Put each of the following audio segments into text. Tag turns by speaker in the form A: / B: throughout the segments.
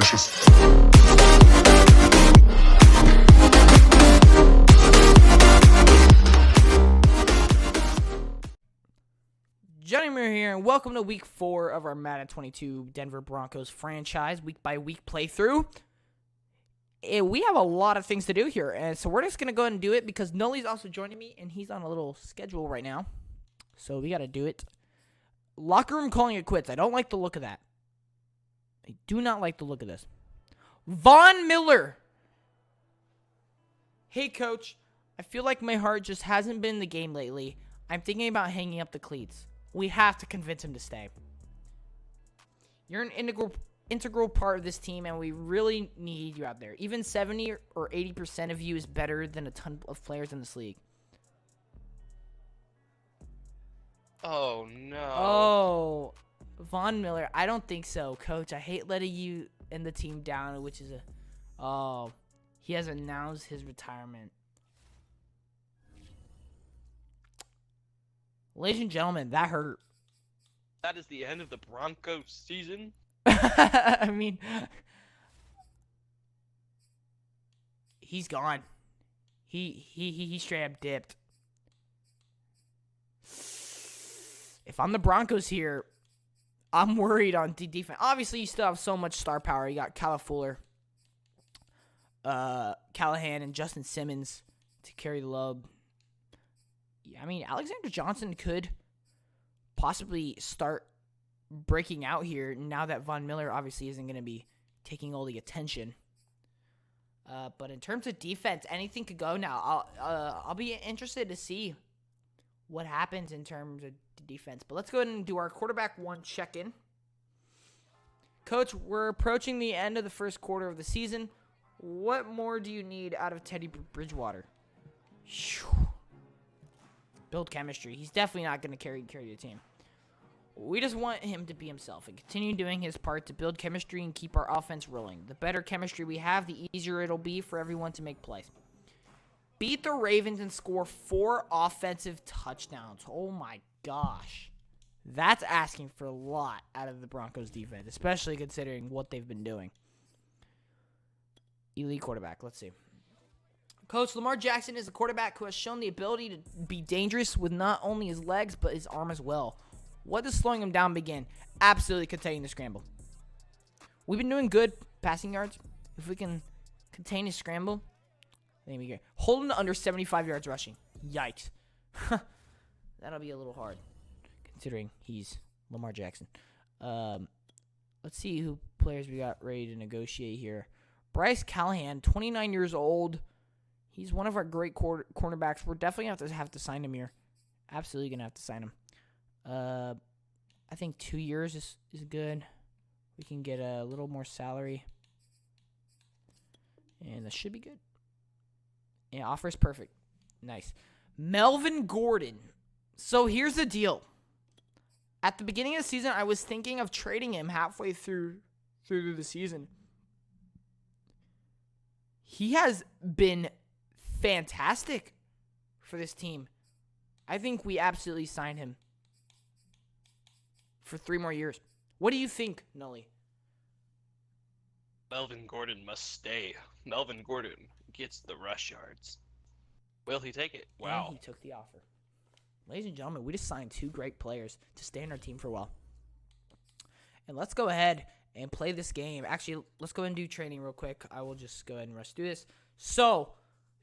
A: delicious.
B: Johnny Muir here, and welcome to Week 4 of our Madden 22 Denver Broncos franchise week-by-week playthrough. We have a lot of things to do here, and so we're just going to go ahead and do it because Nolly's also joining me, and he's on a little schedule right now. So we got to do it. Locker room calling it quits. I don't like the look of that. I do not like the look of this. Von Miller. Hey, Coach. I feel like my heart just hasn't been in the game lately. I'm thinking about hanging up the cleats. We have to convince him to stay. You're an integral part of this team, and we really need you out there. Even 70 or 80% of you is better than a ton of players in this league.
C: Oh, no.
B: Oh, Von Miller. I don't think so, Coach. I hate letting you and the team down, which is he has announced his retirement. Ladies and gentlemen, that hurt.
C: That is the end of the Broncos season?
B: I mean, he's gone. He straight up dipped. If I'm the Broncos here, I'm worried on defense. Obviously, you still have so much star power. You got Callahan, and Justin Simmons to carry the load. I mean, Alexander Johnson could possibly start breaking out here now that Von Miller obviously isn't going to be taking all the attention. But in terms of defense, anything could go now. I'll be interested to see what happens in terms of defense. But let's go ahead and do our quarterback one check-in. Coach, we're approaching the end of the first quarter of the season. What more do you need out of Teddy Bridgewater? Build chemistry. He's definitely not going to carry the team. We just want him to be himself and continue doing his part to build chemistry and keep our offense rolling. The better chemistry we have, the easier it'll be for everyone to make plays. Beat the Ravens and score 4 offensive touchdowns. Oh my gosh. That's asking for a lot out of the Broncos defense, especially considering what they've been doing. Elite quarterback. Let's see. Coach, Lamar Jackson is a quarterback who has shown the ability to be dangerous with not only his legs, but his arm as well. What does slowing him down begin? Absolutely containing the scramble. We've been doing good passing yards. If we can contain his scramble, then we get. Hold him to under 75 yards rushing. Yikes. That'll be a little hard, considering he's Lamar Jackson. Let's see who players we got ready to negotiate here. Bryce Callahan, 29 years old. He's one of our great cornerbacks. We're definitely going to have to sign him here. Absolutely going to have to sign him. I think 2 years is good. We can get a little more salary. And that should be good. Yeah, offer is perfect. Nice. Melvin Gordon. So here's the deal. At the beginning of the season, I was thinking of trading him halfway through the season. He has been fantastic for this team. I think we absolutely signed him for 3 more years. What do you think, Nully?
C: Melvin Gordon must stay. Melvin Gordon gets the rush yards. Will he take it? Wow.
B: And he took the offer. Ladies and gentlemen, we just signed 2 great players to stay in our team for a while. And let's go ahead and play this game. Actually, let's go ahead and do training real quick. I will just go ahead and rush through this. So,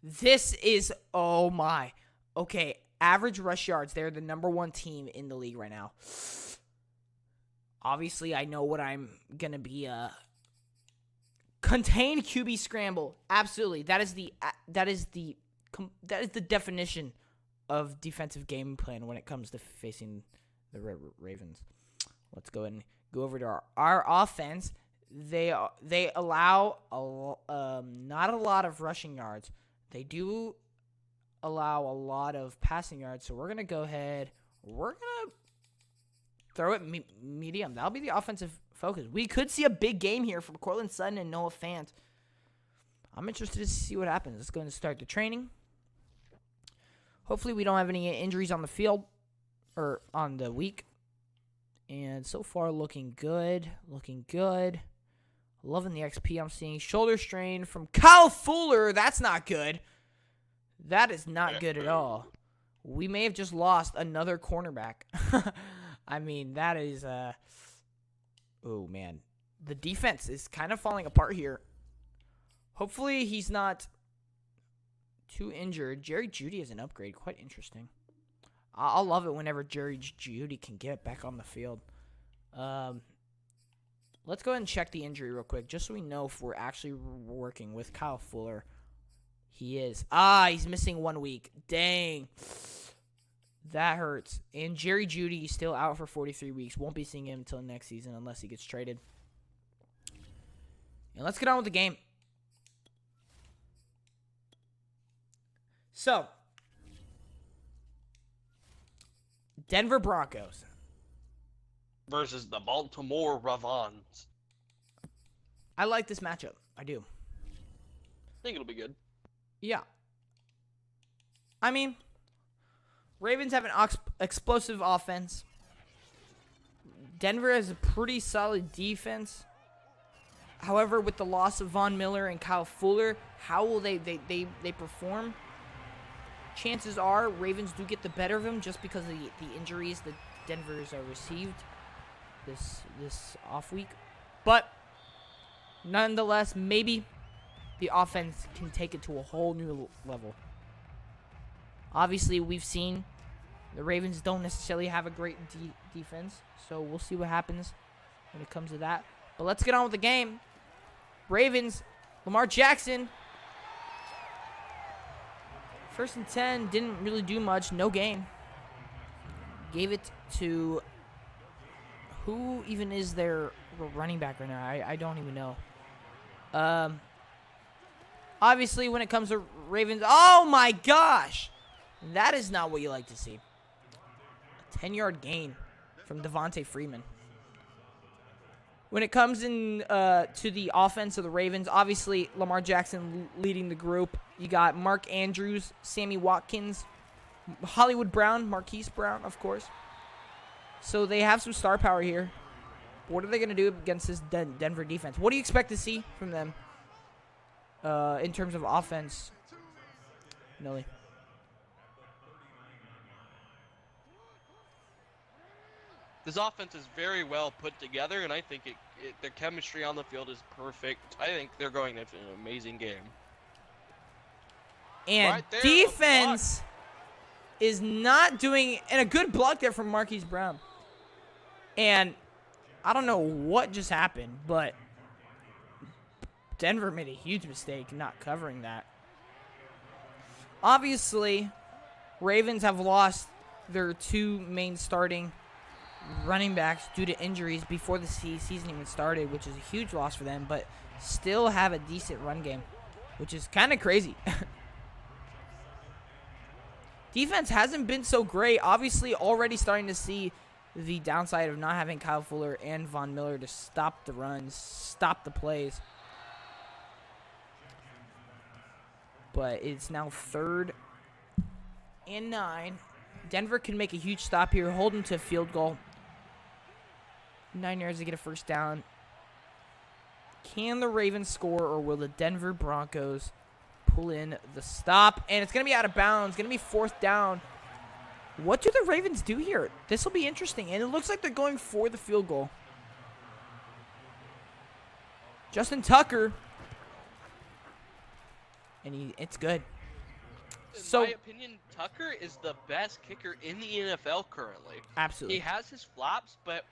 B: this is, oh my. Okay, average rush yards. They're the number 1 team in the league right now. Obviously, I know what I'm going to be. Contain QB scramble. Absolutely. That is the definition of defensive game plan when it comes to facing the Ravens. Let's go ahead and go over to our offense. They allow not a lot of rushing yards. They do allow a lot of passing yards. So we're gonna go ahead. We're gonna throw it medium. That'll be the offensive focus. We could see a big game here from Cortland Sutton and Noah Fant. I'm interested to see what happens. Let's go ahead and start the training. Hopefully we don't have any injuries on the field or on the week. And so far looking good. A Loving the XP I'm seeing. Shoulder strain from Kyle Fuller. That's not good. That is not good at all. We may have just lost another cornerback. I mean, that is... oh, man. The defense is kind of falling apart here. Hopefully he's not too injured. Jerry Jeudy is an upgrade. Quite interesting. I'll love it whenever Jerry Jeudy can get back on the field. Let's go ahead and check the injury real quick, just so we know if we're actually working with Kyle Fuller. He is. He's missing 1 week. Dang. That hurts. And Jerry Jeudy is still out for 43 weeks. Won't be seeing him until next season unless he gets traded. And let's get on with the game. So, Denver Broncos
C: versus the Baltimore Ravens.
B: I like this matchup. I do.
C: I think it'll be good.
B: Yeah. I mean, Ravens have an explosive offense. Denver has a pretty solid defense. However, with the loss of Von Miller and Kyle Fuller, how will they perform? Chances are Ravens do get the better of them just because of the injuries that Denver's received this off week. But nonetheless, maybe the offense can take it to a whole new level. Obviously, we've seen the Ravens don't necessarily have a great defense, so we'll see what happens when it comes to that. But let's get on with the game. Ravens, Lamar Jackson. 1st and 10, didn't really do much, no gain. Gave it to, who even is their running back right now? I don't even know. Obviously, when it comes to Ravens, oh my gosh! That is not what you like to see. A 10-yard gain from Devontae Freeman. When it comes in to the offense of the Ravens, obviously Lamar Jackson leading the group. You got Mark Andrews, Sammy Watkins, Hollywood Brown, Marquise Brown, of course. So they have some star power here. What are they going to do against this Denver defense? What do you expect to see from them in terms of offense, Millie?
C: This offense is very well put together, and I think their chemistry on the field is perfect. I think they're going to have an amazing game.
B: And
C: right there,
B: defense is not doing, and a good block there from Marquise Brown. And I don't know what just happened, but Denver made a huge mistake not covering that. Obviously, Ravens have lost their two main starting running backs due to injuries before the season even started, which is a huge loss for them, but still have a decent run game, which is kind of crazy. Defense hasn't been so great. Obviously, already starting to see the downside of not having Kyle Fuller and Von Miller to stop the runs, stop the plays. But it's now 3rd and 9. Denver can make a huge stop here, hold them to a field goal. 9 yards to get a first down. Can the Ravens score, or will the Denver Broncos pull in the stop? And it's going to be out of bounds. It's going to be 4th down. What do the Ravens do here? This will be interesting. And it looks like they're going for the field goal. Justin Tucker. And it's good.
C: In my opinion, Tucker is the best kicker in the NFL currently.
B: Absolutely.
C: He has his flops, but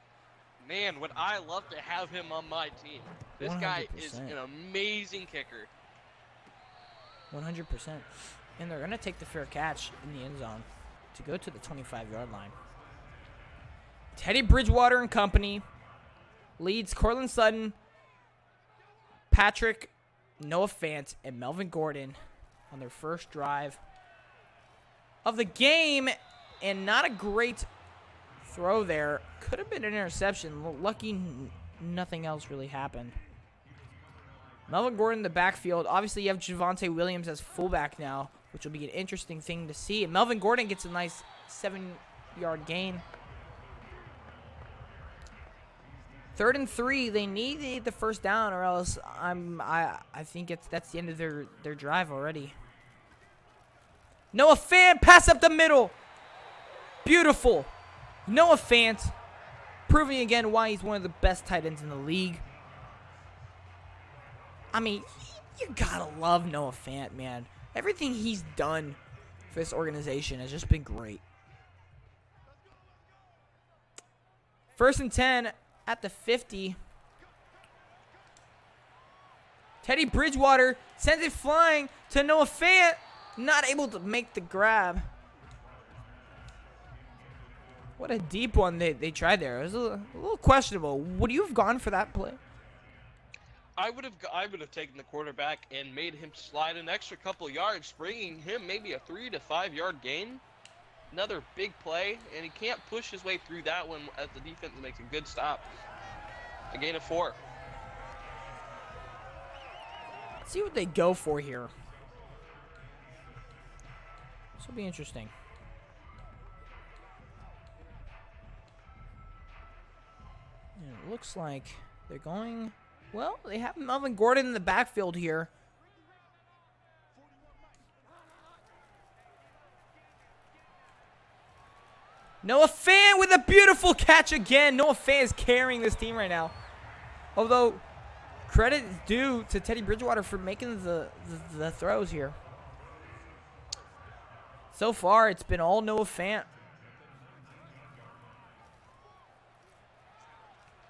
C: man, would I love to have him on my team. This
B: 100%.
C: guy is an amazing kicker.
B: 100%. And they're going to take the fair catch in the end zone to go to the 25-yard line. Teddy Bridgewater and company leads Cortland Sutton, Patrick, Noah Fant, and Melvin Gordon on their first drive of the game. And not a great throw there. Could have been an interception. Lucky nothing else really happened. Melvin Gordon in the backfield. Obviously, you have Javonte Williams as fullback now, which will be an interesting thing to see. And Melvin Gordon gets a nice 7-yard gain. 3rd and 3. They need the first down, or else I think that's the end of their drive already. Noah Fant, pass up the middle. Beautiful. Noah Fant, proving again why he's one of the best tight ends in the league. I mean, you gotta love Noah Fant, man. Everything he's done for this organization has just been great. 1st and 10 at the 50. Teddy Bridgewater sends it flying to Noah Fant. Not able to make the grab. What a deep one they tried there. It was a little questionable. Would you have gone for that play?
C: I would have taken the quarterback and made him slide an extra couple yards, bringing him maybe a 3 to 5 yard gain. Another big play, and he can't push his way through that one as the defense makes a good stop. A gain of 4.
B: Let's see what they go for here. This will be interesting. And it looks like they're going... Well, they have Melvin Gordon in the backfield here. Noah Fant with a beautiful catch again. Noah Fant is carrying this team right now. Although, credit is due to Teddy Bridgewater for making the throws here. So far, it's been all Noah Fant.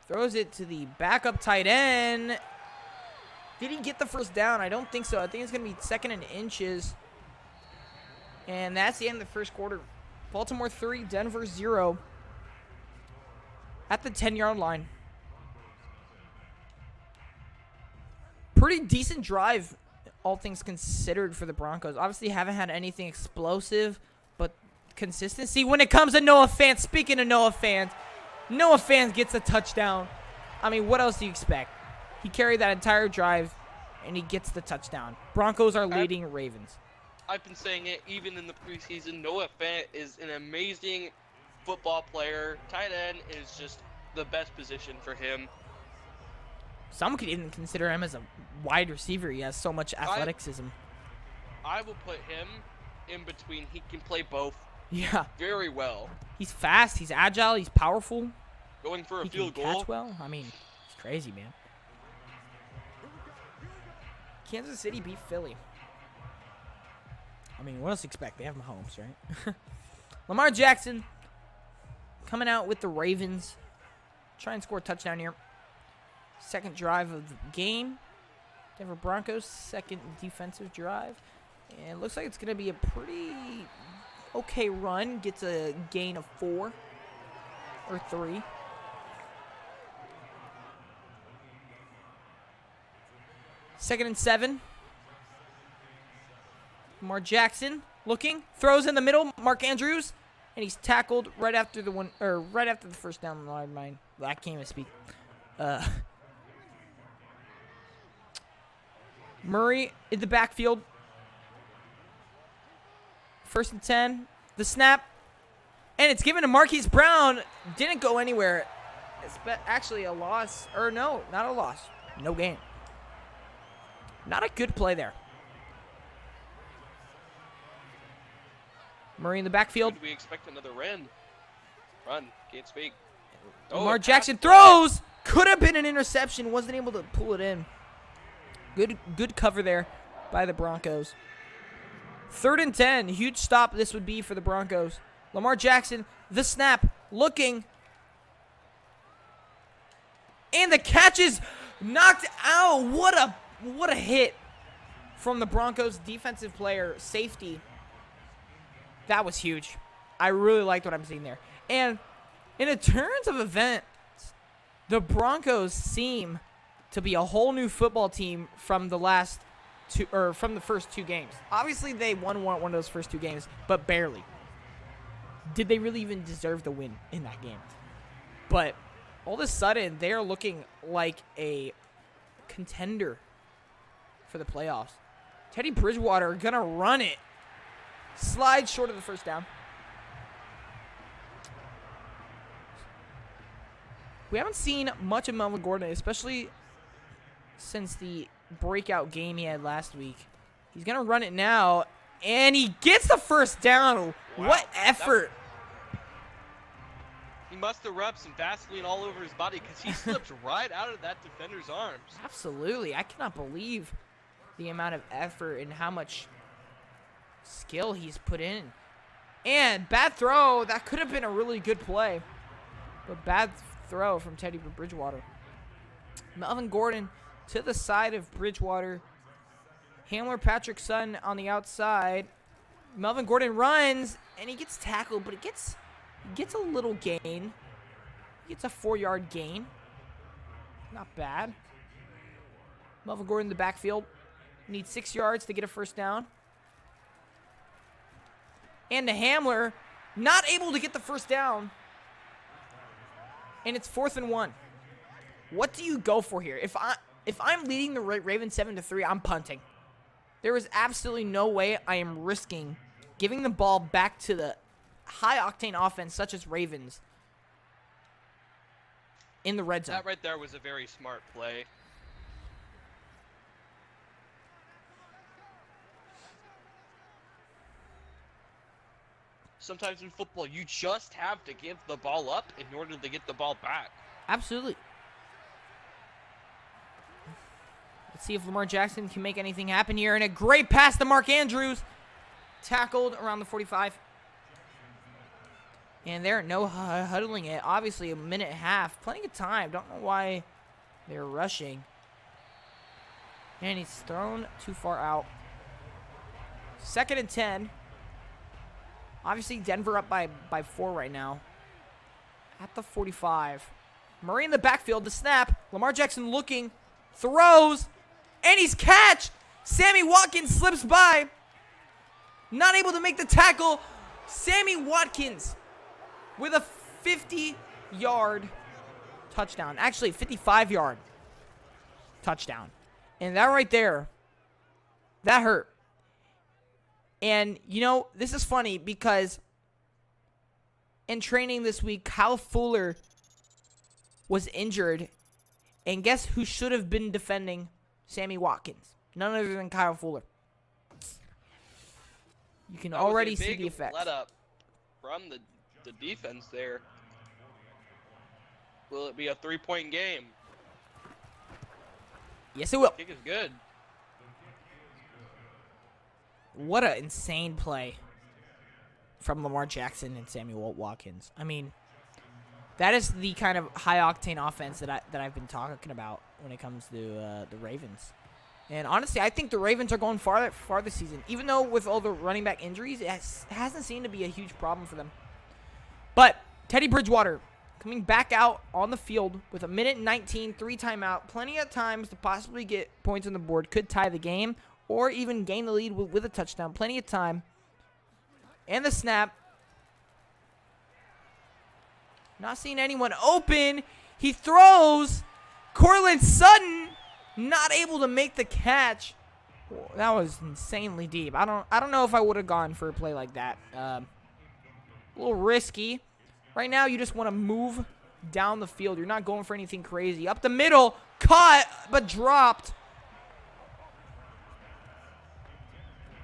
B: Throws it to the backup tight end. Did he get the first down? I don't think so. I think it's going to be 2nd and inches. And that's the end of the first quarter. Baltimore 3, Denver 0. At the 10-yard line. Pretty decent drive, all things considered, for the Broncos. Obviously, haven't had anything explosive, but consistency when it comes to Noah Fant. Speaking of Noah Fant, Noah Fant gets a touchdown. I mean, what else do you expect? He carried that entire drive, and he gets the touchdown. Broncos are leading Ravens.
C: I've been saying it even in the preseason. Noah Fant is an amazing football player. Tight end is just the best position for him.
B: Some could even consider him as a wide receiver. He has so much athleticism.
C: I will put him in between. He can play both.
B: Yeah.
C: Very well.
B: He's fast. He's agile. He's powerful.
C: Going for a
B: he
C: field
B: can
C: goal.
B: Catch well. I mean, it's crazy, man. Kansas City beat Philly. I mean, what else do you expect? They have Mahomes, right? Lamar Jackson coming out with the Ravens. Try and score a touchdown here. 2nd drive of the game. Denver Broncos, 2nd defensive drive. And it looks like it's going to be a pretty okay run. Gets a gain of 4 or 3. Second and 7. Lamar Jackson looking, throws in the middle. Mark Andrews, and he's tackled right after the first down line. I can't even speak. Murray in the backfield. 1st and 10. The snap, and it's given to Marquise Brown. Didn't go anywhere. It's actually a loss, or no, not a loss. No gain. Not a good play there. Murray in the backfield.
C: Could we expect another run? Can't speak.
B: Lamar Jackson throws. Could have been an interception. Wasn't able to pull it in. Good cover there by the Broncos. 3rd and 10. Huge stop this would be for the Broncos. Lamar Jackson, the snap, looking. And the catch is knocked out. What a hit from the Broncos defensive player, safety. That was huge. I really liked what I'm seeing there. And in terms of events, the Broncos seem to be a whole new football team from the first 2 games. Obviously, they won one of those first 2 games, but barely. Did they really even deserve the win in that game? But all of a sudden, they are looking like a contender for the playoffs. Teddy Bridgewater gonna run it. Slide short of the first down. We haven't seen much of Melvin Gordon, especially since the breakout game he had last week. He's going to run it now, and he gets the first down.
C: Wow,
B: what effort.
C: He must have rubbed some Vaseline all over his body because he slipped right out of that defender's arms.
B: Absolutely. I cannot believe the amount of effort and how much skill he's put in. And bad throw. That could have been a really good play. But bad throw from Teddy Bridgewater. Melvin Gordon to the side of Bridgewater. Hamler, Patrick Sutton on the outside. Melvin Gordon runs, and he gets tackled, but he gets a little gain. He gets a 4-yard gain. Not bad. Melvin Gordon in the backfield. Needs 6 yards to get a first down. And the Hamler not able to get the first down. And it's 4th and 1. What do you go for here? If I'm leading the Ravens 7-3, I'm punting. There is absolutely no way I am risking giving the ball back to the high-octane offense such as Ravens in the red zone.
C: That right there was a very smart play. Sometimes in football, you just have to give the ball up in order to get the ball back.
B: Absolutely. Let's see if Lamar Jackson can make anything happen here. And a great pass to Mark Andrews. Tackled around the 45. And they're no huddling it. Obviously, a minute and a half. Plenty of time. Don't know why they're rushing. And he's thrown too far out. 2nd and 10. Obviously, Denver up by 4 right now. At the 45. Murray in the backfield. The snap. Lamar Jackson looking. Throws. And he's catched. Sammy Watkins slips by. Not able to make the tackle. Sammy Watkins with a 50-yard touchdown. Actually, 55-yard touchdown. And that right there, that hurt. And, you know, this is funny because in training this week, Kyle Fuller was injured. And guess who should have been defending Sammy Watkins? None other than Kyle Fuller. You can already see the effect.
C: Let up from the defense there. Will it be a 3-point game?
B: Yes, it will.
C: Kick is good.
B: What an insane play from Lamar Jackson and Samuel Watkins. I mean, that is the kind of high-octane offense that I've been talking about when it comes to the Ravens. And honestly, I think the Ravens are going far this season. Even though with all the running back injuries, it hasn't seemed to be a huge problem for them. But Teddy Bridgewater coming back out on the field with a minute and 19, 3 timeout. Plenty of times to possibly get points on the board. Could tie the game or even gain the lead with a touchdown. Plenty of time. And the snap. Not seeing anyone open. He throws. Cortland Sutton not able to make the catch. That was insanely deep. I don't know if I would have gone for a play like that. A little risky. Right now, you just want to move down the field. You're not going for anything crazy. Up the middle, caught, but dropped.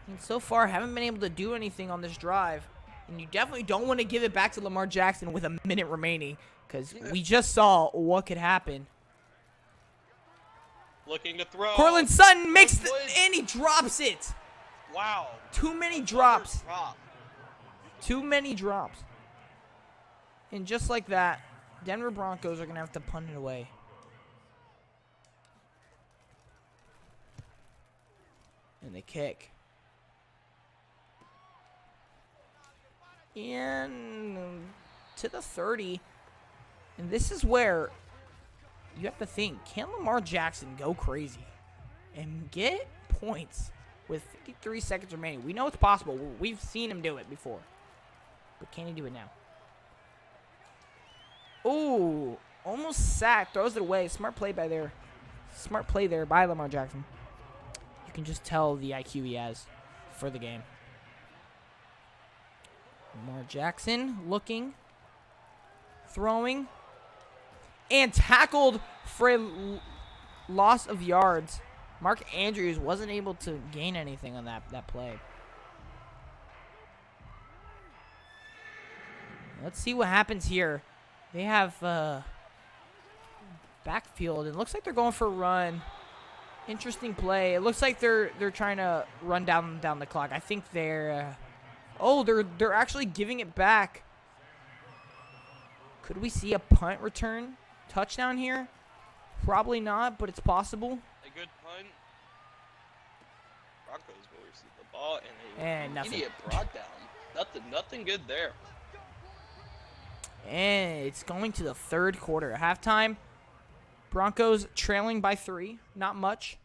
B: And so far, haven't been able to do anything on this drive. And you definitely don't want to give it back to Lamar Jackson with a minute remaining, because we just saw what could happen.
C: Looking to throw.
B: Cortland Sutton makes and he drops it.
C: Wow.
B: Too many drops.
C: Drop.
B: Too many drops. And just like that, Denver Broncos are going to have to punt it away. And they kick. And to the 30. And this is where you have to think, can Lamar Jackson go crazy and get points with 53 seconds remaining? We know it's possible. We've seen him do it before. But can he do it now? Oh, almost sacked. Throws it away. Smart play by there. Smart play there by Lamar Jackson. You can just tell the IQ he has for the game. Lamar Jackson looking, throwing. and tackled for a loss of yards. Mark Andrews wasn't able to gain anything on that play. Let's see what happens here. They have backfield. It looks like they're going for a run. Interesting play. It looks like they're trying to run down the clock. I think they're they're actually giving it back. Could we see a punt return touchdown here? Probably not, but it's possible.
C: A good punt. Broncos will receive the ball and
B: And nothing.
C: idiot brought down. Nothing good there.
B: And it's going to the third quarter. Halftime, Broncos trailing by 3. Not much,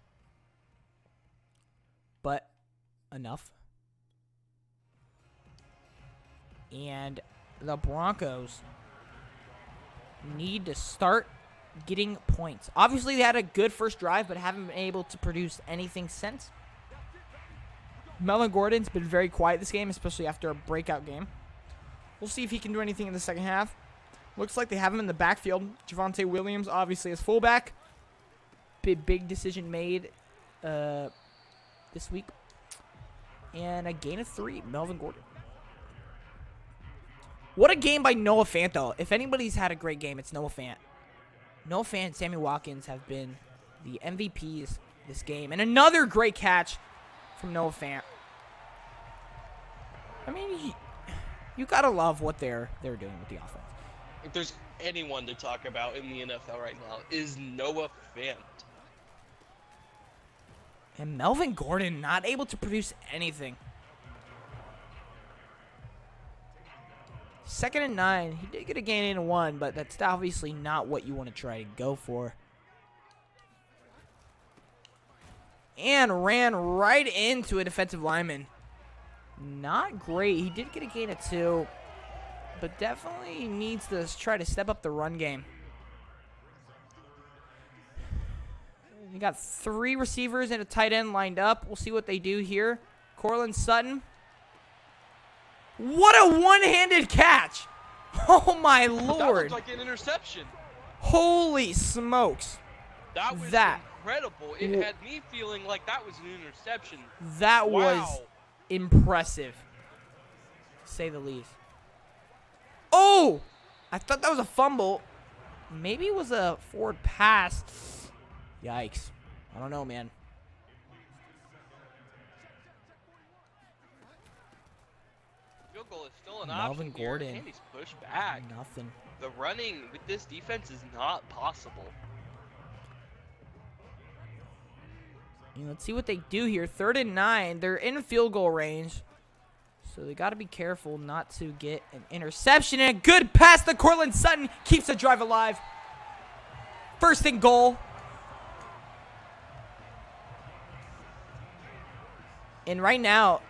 B: but enough. And the Broncos need to start getting points. Obviously, they had a good first drive, but haven't been able to produce anything since. Melvin Gordon's been very quiet this game, especially after a breakout game. We'll see if he can do anything in the second half. Looks like they have him in the backfield. Javonte Williams, obviously, as fullback. Big decision made this week. And a gain of 3, Melvin Gordon. What a game by Noah Fant, though. If anybody's had a great game, it's Noah Fant. Noah Fant and Sammy Watkins have been the MVPs this game. And another great catch from Noah Fant. I mean, you gotta love what they're doing with the offense.
C: If there's anyone to talk about in the NFL right now, is Noah Fant.
B: And Melvin Gordon not able to produce anything. 2nd and 9. He did get a gain in 1, but that's obviously not what you want to try to go for. And ran right into a defensive lineman. Not great. He did get a gain of 2, but definitely needs to try to step up the run game. You got 3 receivers and a tight end lined up. We'll see what they do here. Cortland Sutton. What a one-handed catch! Oh my lord!
C: That looked like an interception.
B: Holy smokes!
C: That was incredible. It had me feeling like that was an interception.
B: That was impressive, to say the least. Oh! I thought that was a fumble. Maybe it was a forward pass. Yikes. I don't know, man.
C: Field goal is still an
B: Melvin
C: option here.
B: Gordon.
C: And he's pushed back.
B: Nothing.
C: The running with this defense is not possible.
B: Let's see what they do here. 3rd and 9. They're in field goal range. So they got to be careful not to get an interception. And a good pass to Cortland Sutton. Keeps the drive alive. 1st and goal. And right now,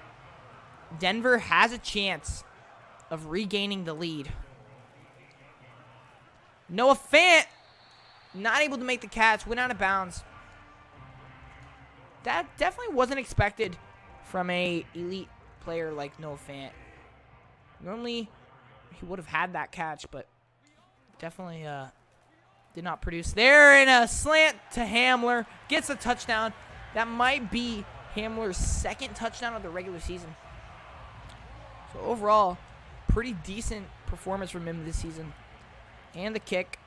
B: Denver has a chance of regaining the lead. Noah Fant, not able to make the catch. Went out of bounds. That definitely wasn't expected from a elite player like Noah Fant. Normally, he would have had that catch, but definitely did not produce. There in a slant to Hamler. Gets a touchdown. That might be Hamler's 2nd touchdown of the regular season. So overall, pretty decent performance from him this season. And the kick.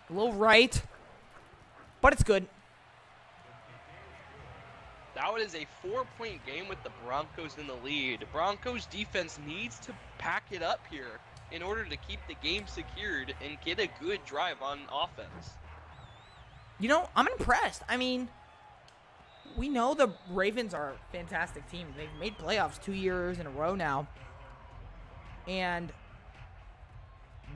B: A little right, but it's good.
C: That was a 4-point game with the Broncos in the lead. Broncos defense needs to pack it up here in order to keep the game secured and get a good drive on offense.
B: You know, I'm impressed. I mean, we know the Ravens are a fantastic team. They've made playoffs 2 years in a row now. And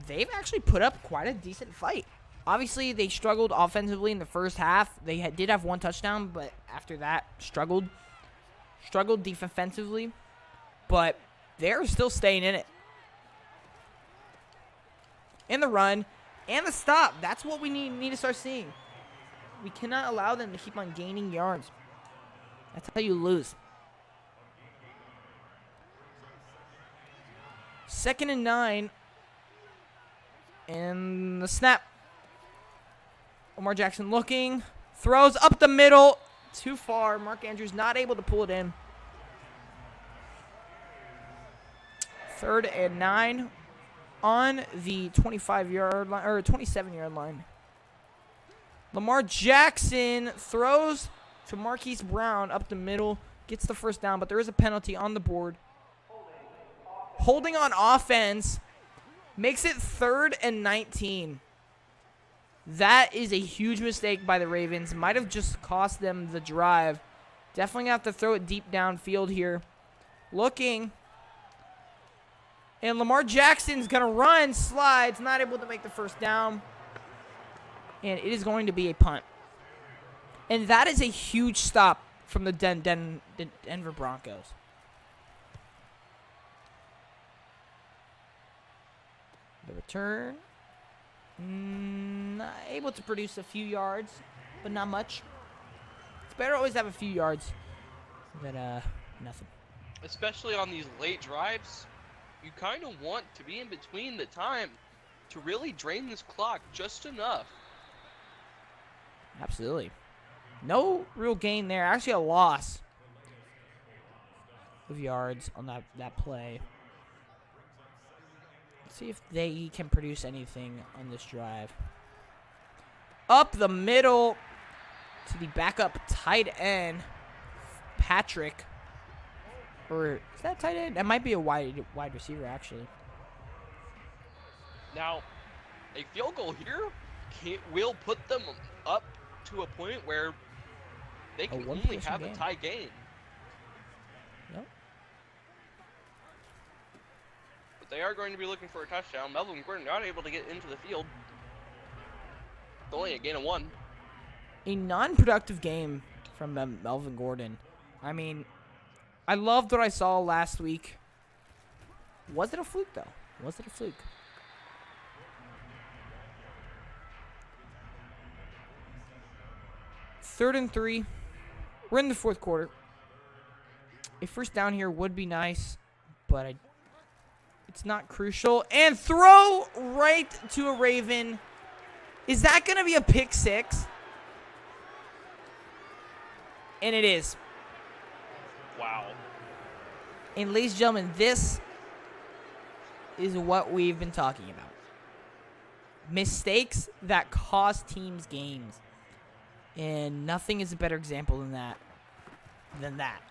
B: they've actually put up quite a decent fight. Obviously, they struggled offensively in the first half. They did have 1 touchdown, but after that, struggled defensively. But they're still staying in it. And the run and the stop. That's what we need to start seeing. We cannot allow them to keep on gaining yards. That's how you lose. 2nd and 9. And the snap. Lamar Jackson looking. Throws up the middle. Too far. Mark Andrews not able to pull it in. 3rd and 9 on the 25-yard line, or 27-yard line. Lamar Jackson throws to Marquise Brown up the middle. Gets the first down, but there is a penalty on the board. Holding on offense makes it 3rd and 19. That is a huge mistake by the Ravens. Might have just cost them the drive. Definitely have to throw it deep downfield here. Looking. And Lamar Jackson's going to run, slides, not able to make the first down. And it is going to be a punt. And that is a huge stop from the Denver Broncos. The return. Not able to produce a few yards, but not much. It's better to always have a few yards than nothing.
C: Especially on these late drives, you kind of want to be in between the time to really drain this clock just enough.
B: Absolutely. No real gain there. Actually, a loss of yards on that play. Let's see if they can produce anything on this drive. Up the middle to the backup tight end, Patrick. Or is that tight end? That might be a wide receiver, actually.
C: Now, a field goal here will put them up to a point where they can only have a tie game.
B: Yep.
C: But they are going to be looking for a touchdown. Melvin Gordon not able to get into the field. It's only a gain of 1.
B: A non-productive game from Melvin Gordon. I mean, I loved what I saw last week. Was it a fluke, though? Was it a fluke? Third and 3. We're in the 4th quarter. A first down here would be nice, but it's not crucial. And throw right to a Raven. Is that going to be a pick 6? And it is.
C: Wow.
B: And ladies and gentlemen, this is what we've been talking about. Mistakes that cost teams games. And nothing is a better example than that.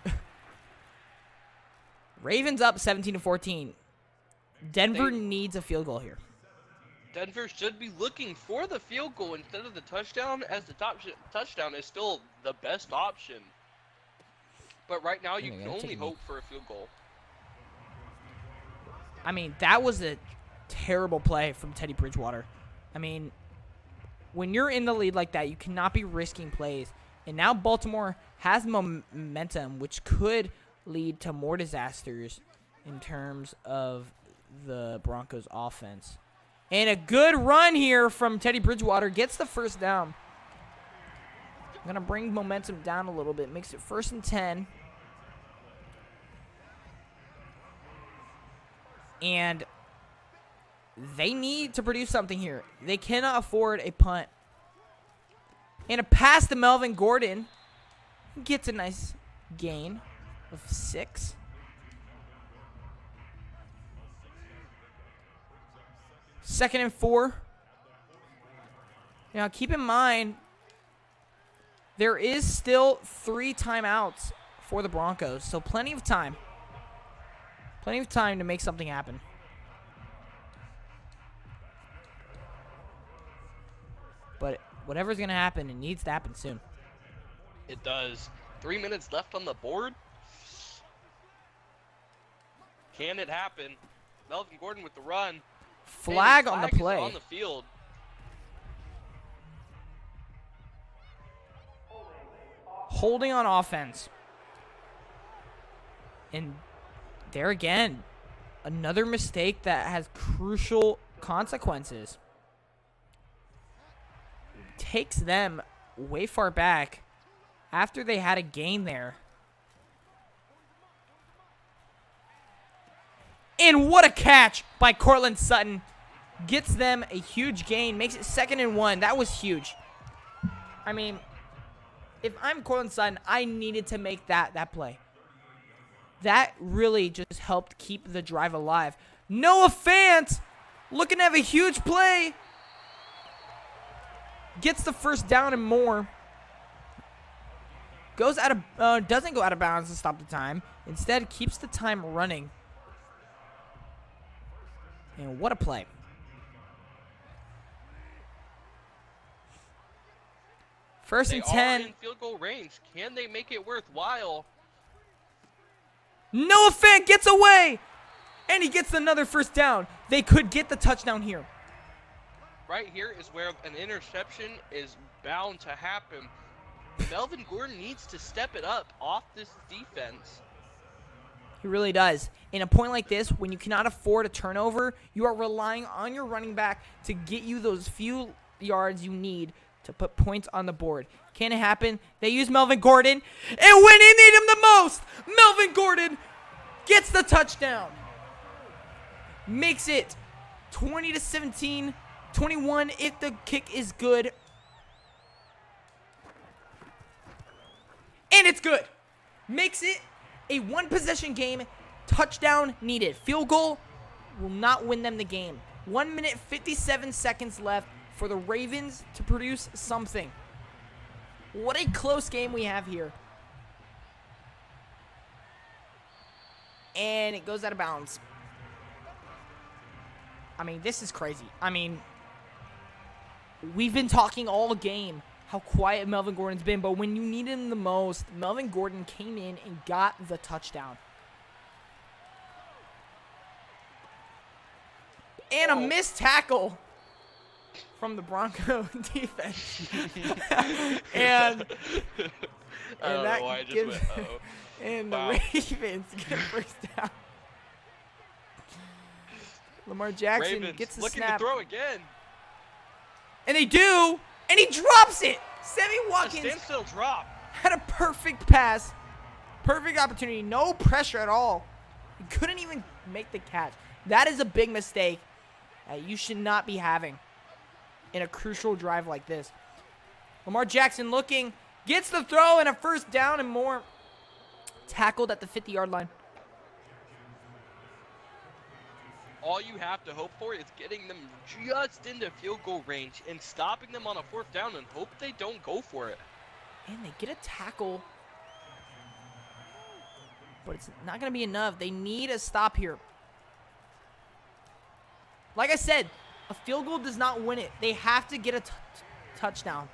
B: Ravens up 17-14. Denver needs a field goal here.
C: Denver should be looking for the field goal instead of the touchdown, as the touchdown is still the best option. But right now, you can only hope for a field goal.
B: I mean, that was a terrible play from Teddy Bridgewater. I mean, when you're in the lead like that, you cannot be risking plays. And now Baltimore has momentum, which could lead to more disasters in terms of the Broncos' offense. And a good run here from Teddy Bridgewater gets the first down. I'm going to bring momentum down a little bit. Makes it 1st and 10. And they need to produce something here. They cannot afford a punt. And a pass to Melvin Gordon. Gets a nice gain of 6. Second and 4. Now, keep in mind, there is still 3 timeouts for the Broncos, so plenty of time. Plenty of time to make something happen. But whatever's going to happen, it needs to happen soon.
C: It does. 3 minutes left on the board. Can it happen? Melvin Gordon with the run.
B: Flag on the play.
C: On the field.
B: Holding on offense. And there again, another mistake that has crucial consequences. Takes them way far back after they had a gain there. And what a catch by Cortland Sutton. gets them a huge gain, makes it 2nd and 1. That was huge. I mean, if I'm Cortland Sutton, I needed to make that play. That really just helped keep the drive alive. Noah Fant looking to have a huge play. Gets the first down and more. Goes out of doesn't go out of bounds to stop the time. Instead, keeps the time running. And what a play. First and 10.
C: They are in field goal range. Can they make it worthwhile?
B: Noah Fant gets away. And he gets another first down. They could get the touchdown here.
C: Right here is where an interception is bound to happen. Melvin Gordon needs to step it up off this defense.
B: He really does. In a point like this, when you cannot afford a turnover, you are relying on your running back to get you those few yards you need to put points on the board. Can it happen? They use Melvin Gordon, and when they need him the most, Melvin Gordon gets the touchdown. Makes it 20-17, 21 if the kick is good. And it's good. Makes it a one-possession game. Touchdown needed. Field goal will not win them the game. 1 minute, 57 seconds left for the Ravens to produce something. What a close game we have here. And it goes out of bounds. I mean, this is crazy. I mean, we've been talking all game how quiet Melvin Gordon's been, but when you need him the most, Melvin Gordon came in and got the touchdown. And a missed tackle from the Bronco defense. and that gives, and the Ravens get a first down. Lamar Jackson
C: Ravens
B: gets the
C: looking
B: snap.
C: to throw again.
B: And they do. And he drops it. Sammy Watkins
C: A standstill drop.
B: had a perfect pass. Perfect opportunity. No pressure at all. He couldn't even make the catch. That is a big mistake that you should not be having in a crucial drive like this. Lamar Jackson looking. Gets the throw and a first down and more. Tackled at the 50-yard line.
C: All you have to hope for is getting them just into field goal range and stopping them on a 4th down and hope they don't go for it.
B: And they get a tackle. But it's not going to be enough. They need a stop here. Like I said, a field goal does not win it. They have to get a touchdown.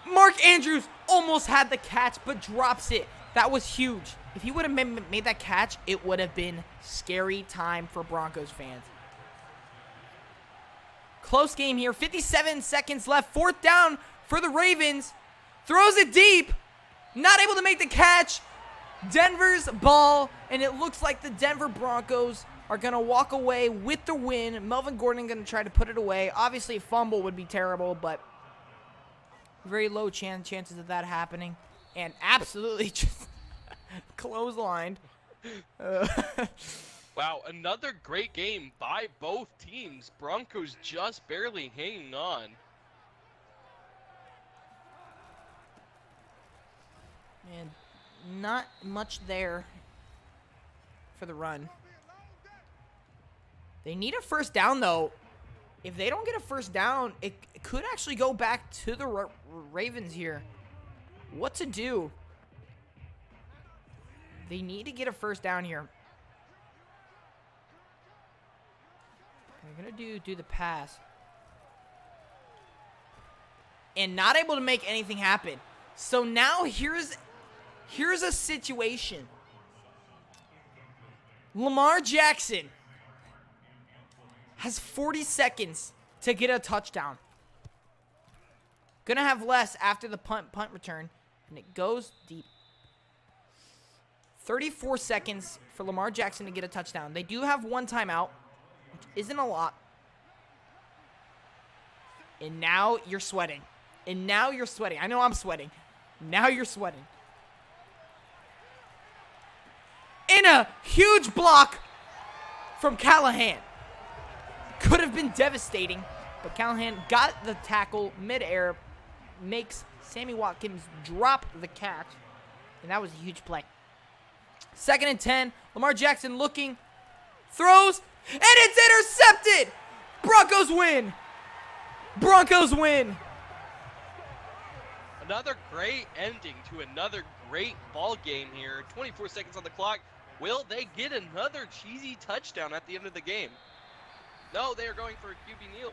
B: Mark Andrews almost had the catch, but drops it. That was huge. If he would have made that catch, it would have been scary time for Broncos fans. Close game here. 57 seconds left. 4th down for the Ravens. Throws it deep. Not able to make the catch. Denver's ball, and it looks like the Denver Broncos are going to walk away with the win. Melvin Gordon going to try to put it away. Obviously, a fumble would be terrible, but very low chances of that happening. And absolutely just clotheslined.
C: Wow, another great game by both teams. Broncos just barely hanging on.
B: And not much there for the run. They need a first down, though. If they don't get a first down, it could actually go back to the Ravens here. What to do? They need to get a first down here. They're going to do the pass. And not able to make anything happen. So now here's a situation. Lamar Jackson has 40 seconds to get a touchdown. Gonna have less after the punt return. And it goes deep. 34 seconds for Lamar Jackson to get a touchdown. They do have one timeout, which isn't a lot. And now you're sweating. And now you're sweating. I know I'm sweating. Now you're sweating. In a huge block from Callahan. Could have been devastating, but Callahan got the tackle midair, makes Sammy Watkins drop the catch, and that was a huge play. 2nd and 10, Lamar Jackson looking, throws, and it's intercepted! Broncos win! Broncos win!
C: Another great ending to another great ball game here. 24 seconds on the clock. Will they get another cheesy touchdown at the end of the game? No, they are going for a QB kneel.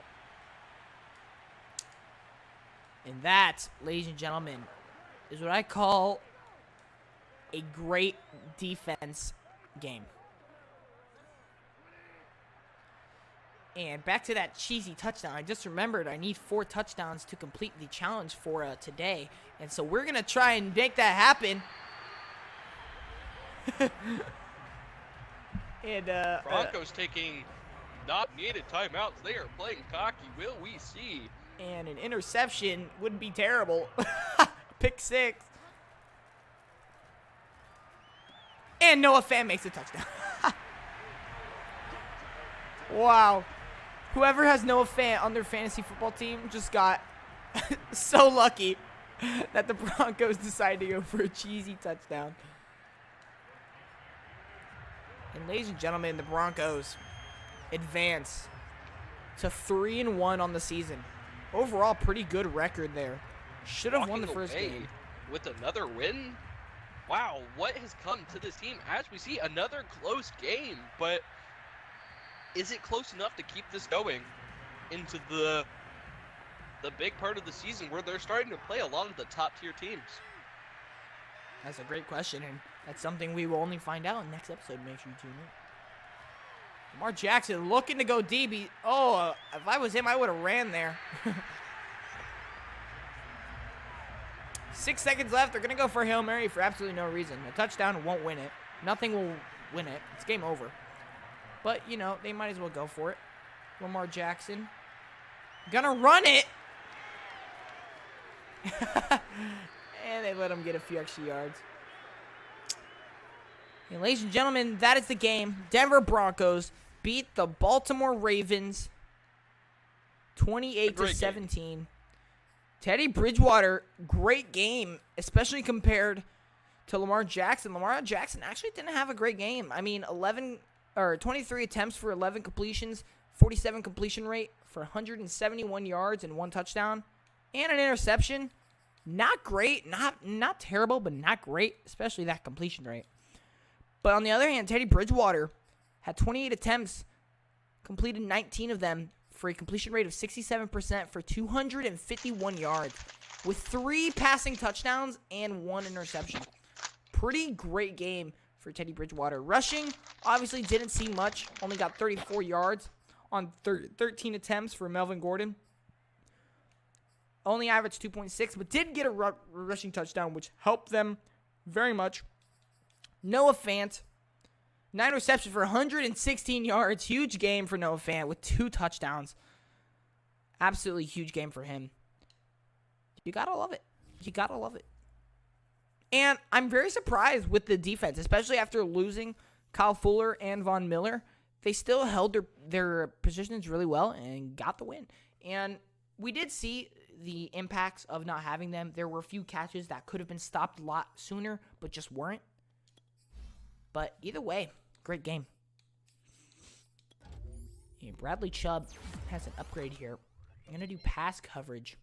B: And that, ladies and gentlemen, is what I call a great defense game. And back to that cheesy touchdown. I just remembered I need 4 touchdowns to complete the challenge for today. And so we're going to try and make that happen. And
C: Broncos taking not needed timeouts. They are playing cocky. Will we see?
B: And an interception wouldn't be terrible. Pick 6. And Noah Fant makes a touchdown. Wow. Whoever has Noah Fant on their fantasy football team just got so lucky that the Broncos decided to go for a cheesy touchdown. And ladies and gentlemen, the Broncos advance to 3-1 on the season. Overall, pretty good record there. Should have won the first game.
C: With another win? Wow, what has come to this team? As we see, another close game, but is it close enough to keep this going into the big part of the season where they're starting to play a lot of the top-tier teams?
B: That's a great question, and that's something we will only find out in the next episode. Make sure you tune in. Lamar Jackson looking to go deep. If I was him, I would have ran there. 6 seconds left. They're going to go for a Hail Mary for absolutely no reason. A touchdown won't win it. Nothing will win it. It's game over. But, you know, they might as well go for it. Lamar Jackson. Gonna run it. And they let him get a few extra yards. And ladies and gentlemen, that is the game. Denver Broncos beat the Baltimore Ravens 28-17. Teddy Bridgewater, great game, especially compared to Lamar Jackson. Lamar Jackson actually didn't have a great game. I mean, 23 attempts for 11 completions, 47 completion rate for 171 yards and 1 touchdown, and an interception. Not great, not terrible, but not great, especially that completion rate. But on the other hand, Teddy Bridgewater had 28 attempts, completed 19 of them for a completion rate of 67% for 251 yards, with 3 passing touchdowns and 1 interception. Pretty great game for Teddy Bridgewater. Rushing, obviously didn't see much. Only got 34 yards on 13 attempts for Melvin Gordon. Only averaged 2.6, but did get a rushing touchdown, which helped them very much. Noah Fant, 9 receptions for 116 yards. Huge game for Noah Fant with 2 touchdowns. Absolutely huge game for him. You gotta love it. You gotta love it. And I'm very surprised with the defense, especially after losing Kyle Fuller and Von Miller. They still held their positions really well and got the win. And we did see the impacts of not having them. There were a few catches that could have been stopped a lot sooner, but just weren't. But either way, great game. Bradley Chubb has an upgrade here. I'm going to do pass coverage.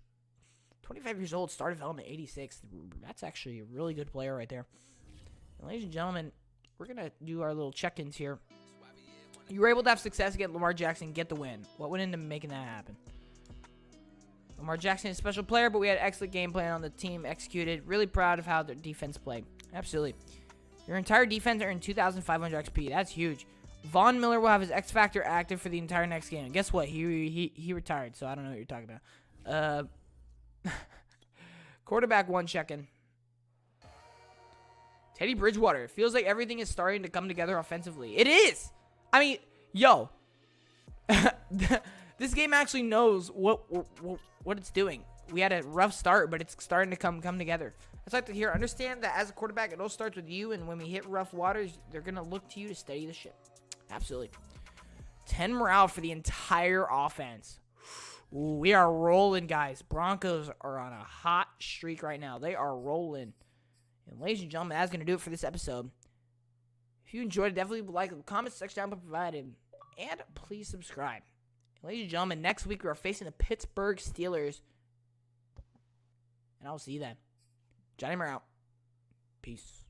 B: 25 years old, star development, 86. That's actually a really good player right there. And ladies and gentlemen, we're going to do our little check-ins here. You were able to have success against Lamar Jackson, get the win. What went into making that happen? Lamar Jackson is a special player, but we had excellent game plan on the team executed. Really proud of how their defense played. Absolutely. Your entire defense earned 2,500 XP. That's huge. Von Miller will have his X Factor active for the entire next game. And guess what? He retired, so I don't know what you're talking about. Quarterback 1 check-in. Teddy Bridgewater. It feels like everything is starting to come together offensively. It is! I mean, yo. This game actually knows what it's doing. we had a rough start, but it's starting to come together. I'd like to hear, understand that as a quarterback, it all starts with you, and when we hit rough waters, they're going to look to you to steady the ship. Absolutely. 10 morale for the entire offense. Ooh, we are rolling, guys. Broncos are on a hot streak right now. They are rolling. And ladies and gentlemen, that's going to do it for this episode. If you enjoyed it, definitely like the comment section down provided. And please subscribe. Ladies and gentlemen, next week we are facing the Pittsburgh Steelers. And I'll see you then. Johnny Moore out. Peace.